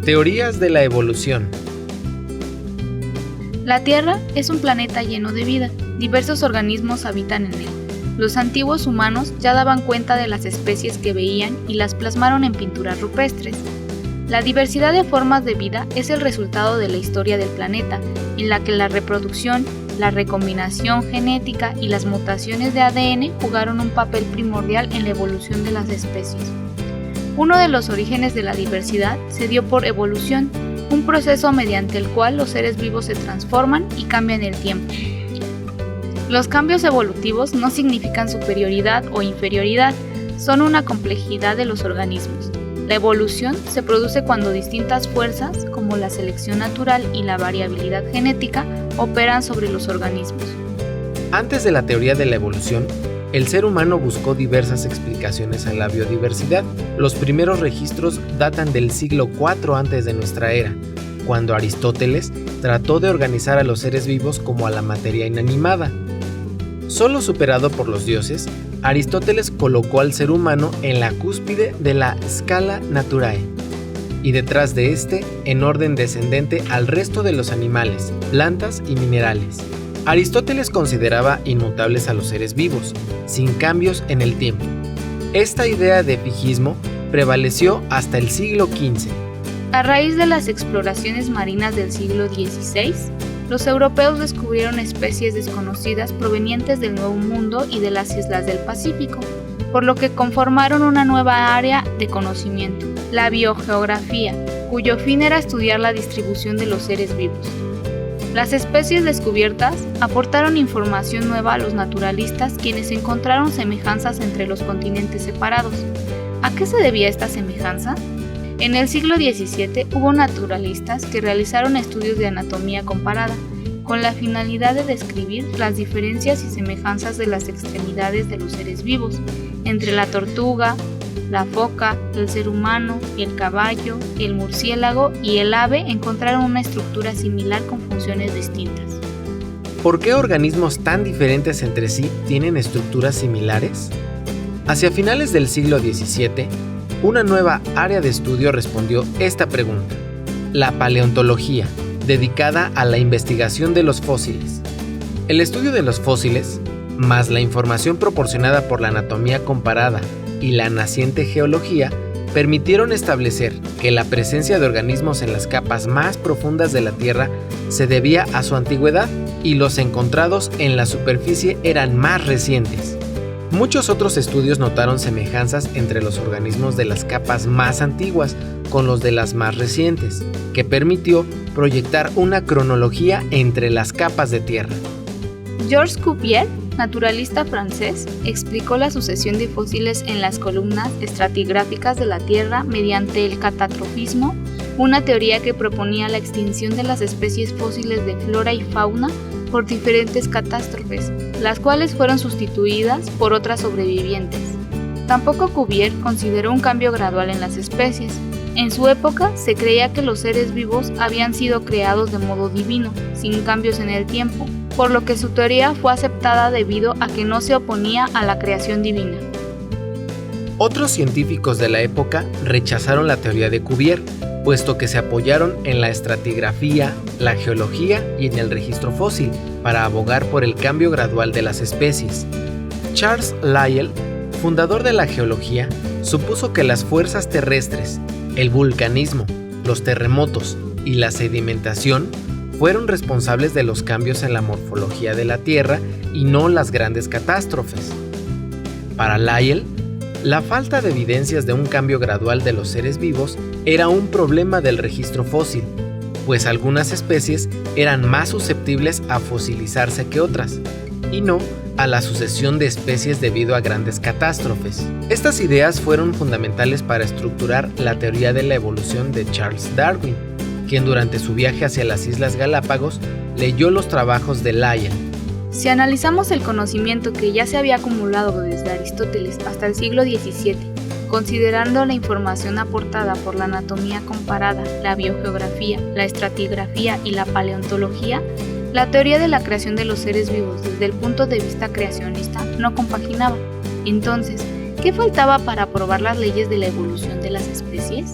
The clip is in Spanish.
Teorías de la evolución. La Tierra es un planeta lleno de vida. Diversos organismos habitan en él. Los antiguos humanos ya daban cuenta de las especies que veían y las plasmaron en pinturas rupestres. La diversidad de formas de vida es el resultado de la historia del planeta, en la que la reproducción, la recombinación genética y las mutaciones de ADN jugaron un papel primordial en la evolución de las especies. Uno de los orígenes de la diversidad se dio por evolución, un proceso mediante el cual los seres vivos se transforman y cambian el tiempo. Los cambios evolutivos no significan superioridad o inferioridad, son una complejidad de los organismos. La evolución se produce cuando distintas fuerzas, como la selección natural y la variabilidad genética, operan sobre los organismos. Antes de la teoría de la evolución, el ser humano buscó diversas explicaciones a la biodiversidad. Los primeros registros datan del siglo IV antes de nuestra era, cuando Aristóteles trató de organizar a los seres vivos como a la materia inanimada. Solo superado por los dioses, Aristóteles colocó al ser humano en la cúspide de la Scala Naturae, y detrás de este, en orden descendente al resto de los animales, plantas y minerales. Aristóteles consideraba inmutables a los seres vivos, sin cambios en el tiempo. Esta idea de fijismo prevaleció hasta el siglo XV. A raíz de las exploraciones marinas del siglo XVI, los europeos descubrieron especies desconocidas provenientes del Nuevo Mundo y de las islas del Pacífico, por lo que conformaron una nueva área de conocimiento, la biogeografía, cuyo fin era estudiar la distribución de los seres vivos. Las especies descubiertas aportaron información nueva a los naturalistas, quienes encontraron semejanzas entre los continentes separados. ¿A qué se debía esta semejanza? En el siglo XVII hubo naturalistas que realizaron estudios de anatomía comparada, con la finalidad de describir las diferencias y semejanzas de las extremidades de los seres vivos, entre la tortuga, la foca, el ser humano, el caballo, el murciélago y el ave encontraron una estructura similar con funciones distintas. ¿Por qué organismos tan diferentes entre sí tienen estructuras similares? Hacia finales del siglo XVII, una nueva área de estudio respondió esta pregunta: la paleontología, dedicada a la investigación de los fósiles. El estudio de los fósiles, más la información proporcionada por la anatomía comparada y la naciente geología, permitieron establecer que la presencia de organismos en las capas más profundas de la Tierra se debía a su antigüedad y los encontrados en la superficie eran más recientes. Muchos otros estudios notaron semejanzas entre los organismos de las capas más antiguas con los de las más recientes, que permitió proyectar una cronología entre las capas de tierra. Georges Cuvier, naturalista francés, explicó la sucesión de fósiles en las columnas estratigráficas de la Tierra mediante el catastrofismo, una teoría que proponía la extinción de las especies fósiles de flora y fauna por diferentes catástrofes, las cuales fueron sustituidas por otras sobrevivientes. Tampoco Cuvier consideró un cambio gradual en las especies. En su época se creía que los seres vivos habían sido creados de modo divino, sin cambios en el tiempo, por lo que su teoría fue aceptada debido a que no se oponía a la creación divina. Otros científicos de la época rechazaron la teoría de Cuvier, puesto que se apoyaron en la estratigrafía, la geología y en el registro fósil para abogar por el cambio gradual de las especies. Charles Lyell, fundador de la geología, supuso que las fuerzas terrestres, el vulcanismo, los terremotos y la sedimentación fueron responsables de los cambios en la morfología de la Tierra y no las grandes catástrofes. Para Lyell, la falta de evidencias de un cambio gradual de los seres vivos era un problema del registro fósil, pues algunas especies eran más susceptibles a fosilizarse que otras, y no a la sucesión de especies debido a grandes catástrofes. Estas ideas fueron fundamentales para estructurar la teoría de la evolución de Charles Darwin, quien durante su viaje hacia las Islas Galápagos leyó los trabajos de Lyell. Si analizamos el conocimiento que ya se había acumulado desde Aristóteles hasta el siglo XVII, considerando la información aportada por la anatomía comparada, la biogeografía, la estratigrafía y la paleontología, la teoría de la creación de los seres vivos desde el punto de vista creacionista no compaginaba. Entonces, ¿qué faltaba para probar las leyes de la evolución de las especies?